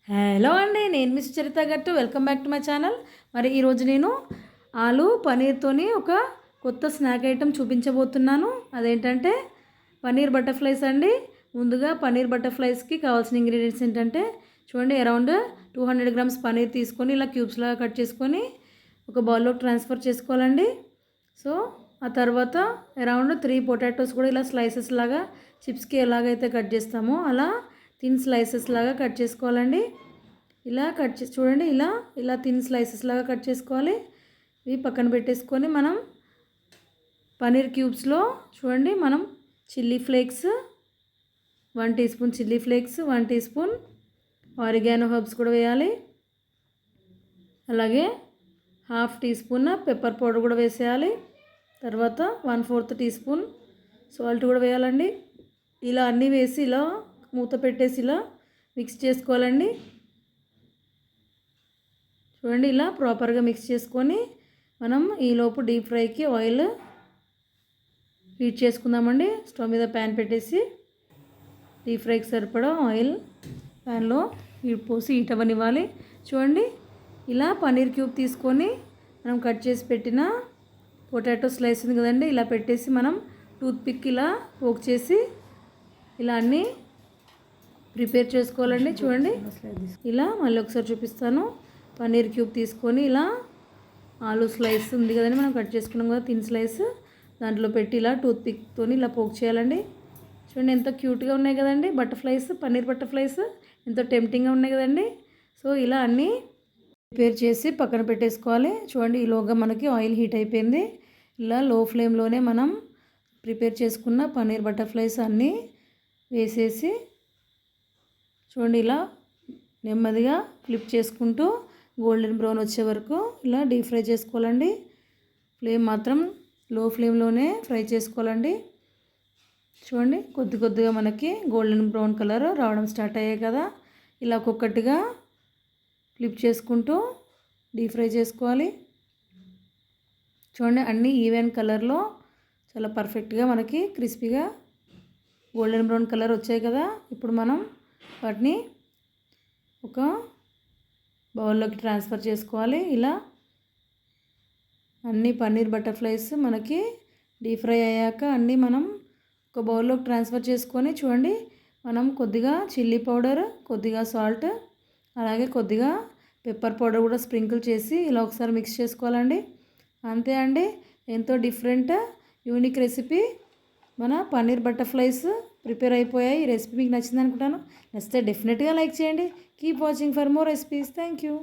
Hello అండి, నేను miss చరిత గట్టు. Welcome back to my channel. మరి ఈరోజు నేను ఆలు పనీర్తోని ఒక కొత్త స్నాక్ ఐటెం చూపించబోతున్నాను. అదేంటంటే పనీర్ బటర్ఫ్లైస్ అండి. ముందుగా పనీర్ బటర్ఫ్లైస్కి కావాల్సిన ఇంగ్రీడియంట్స్ ఏంటంటే చూడండి, అరౌండ్ 200 గ్రామ్స్ పనీర్ తీసుకొని ఇలా క్యూబ్స్ లాగా కట్ చేసుకొని ఒక బౌల్లో ట్రాన్స్ఫర్ చేసుకోవాలండి. సో ఆ తర్వాత అరౌండ్ 3 పొటాటోస్ కూడా ఇలా స్లైసెస్ లాగా చిప్స్కి ఎలాగైతే కట్ చేస్తామో అలా థిన్ స్లైసెస్ లాగా కట్ చేసుకోవాలండి. ఇలా కట్ చేసి చూడండి, ఇలా ఇలా థిన్ స్లైసెస్ లాగా కట్ చేసుకోవాలి. ఇవి పక్కన పెట్టేసుకొని మనం పనీర్ క్యూబ్స్లో చూడండి, మనం chilli flakes 1 teaspoon chilli flakes, 1 teaspoon oregano herbs కూడా వేయాలి. అలాగే 1/2 టీ స్పూన్ పెప్పర్ పౌడర్ కూడా వేసేయాలి. తర్వాత 1/4 టీ స్పూన్ సాల్ట్ కూడా వేయాలండి. ఇలా అన్నీ వేసి ఇలా మూత పెట్టేసి ఇలా మిక్స్ చేసుకోవాలండి. చూడండి, ఇలా ప్రాపర్గా మిక్స్ చేసుకొని మనం ఈలోపు డీప్ ఫ్రైకి ఆయిల్ హీట్ చేసుకుందామండి. స్టవ్ మీద ప్యాన్ పెట్టేసి డీప్ ఫ్రైకి సరిపడా ఆయిల్ ప్యాన్లో పోసి హీట్ అవ్వనివ్వాలి. చూడండి, ఇలా పన్నీర్ క్యూబ్ తీసుకొని మనం కట్ చేసి పెట్టిన పొటాటో స్లైస్ ఉంది కదండి, ఇలా పెట్టేసి మనం టూత్ పిక్ ఇలా పోక్ చేసి ఇలా అన్నీ ప్రిపేర్ చేసుకోవాలండి. చూడండి, ఇలా మళ్ళీ ఒకసారి చూపిస్తాను. పన్నీర్ క్యూబ్ తీసుకొని ఇలా ఆలు స్లైస్ ఉంది కదండి, మనం కట్ చేసుకున్నాం కదా థిన్ స్లైస్, దాంట్లో పెట్టి ఇలా టూత్ పిక్తో ఇలా పోక్ చేయాలండి. చూడండి, ఎంత క్యూట్గా ఉన్నాయి కదండి బటర్ఫ్లైస్, పన్నీర్ బటర్ఫ్లైస్ ఎంతో టెంప్టింగ్గా ఉన్నాయి కదండి. సో ఇలా అన్నీ ప్రిపేర్ చేసి పక్కన పెట్టేసుకోవాలి. చూడండి, ఈలోగా మనకి ఆయిల్ హీట్ అయిపోయింది. ఇలా లో ఫ్లేమ్లోనే మనం ప్రిపేర్ చేసుకున్న పన్నీర్ బటర్ఫ్లైస్ అన్నీ వేసేసి చూడండి, ఇలా నెమ్మదిగా ఫ్లిప్ చేసుకుంటూ గోల్డెన్ బ్రౌన్ వచ్చే వరకు ఇలా డీప్ ఫ్రై చేసుకోవాలండి. ఫ్లేమ్ మాత్రం లో ఫ్లేమ్లోనే ఫ్రై చేసుకోవాలండి. చూడండి, కొద్ది కొద్దిగా మనకి గోల్డెన్ బ్రౌన్ కలర్ రావడం స్టార్ట్ అయ్యాయి కదా, ఇలా ఒక్కొక్కటిగా ఫ్లిప్ చేసుకుంటూ డీప్ ఫ్రై చేసుకోవాలి. చూడండి, అన్నీ ఈవెన్ కలర్లో చాలా పర్ఫెక్ట్గా మనకి క్రిస్పీగా గోల్డెన్ బ్రౌన్ కలర్ వచ్చాయి కదా. ఇప్పుడు మనం వాటిని ఒక బౌల్లోకి ట్రాన్స్ఫర్ చేసుకోవాలి. ఇలా అన్ని పన్నీర్ బటర్ఫ్లైస్ మనకి డీప్ ఫ్రై అయ్యాక అన్నీ మనం ఒక బౌల్లోకి ట్రాన్స్ఫర్ చేసుకొని చూడండి, మనం కొద్దిగా చిల్లీ పౌడర్, కొద్దిగా సాల్ట్, అలాగే కొద్దిగా పెప్పర్ పౌడర్ కూడా స్ప్రింకిల్ చేసి ఇలా ఒకసారి మిక్స్ చేసుకోవాలండి. అంతే అండి, ఎంతో డిఫరెంట్ యూనిక్ రెసిపీ మన పన్నీర్ బటర్ఫ్లైస్ ప్రిపేర్ అయిపోయాయి. ఈ రెసిపీ మీకు నచ్చింది అనుకుంటాను. నచ్చితే డెఫినెట్గా లైక్ చేయండి. Keep watching for more recipes. Thank you.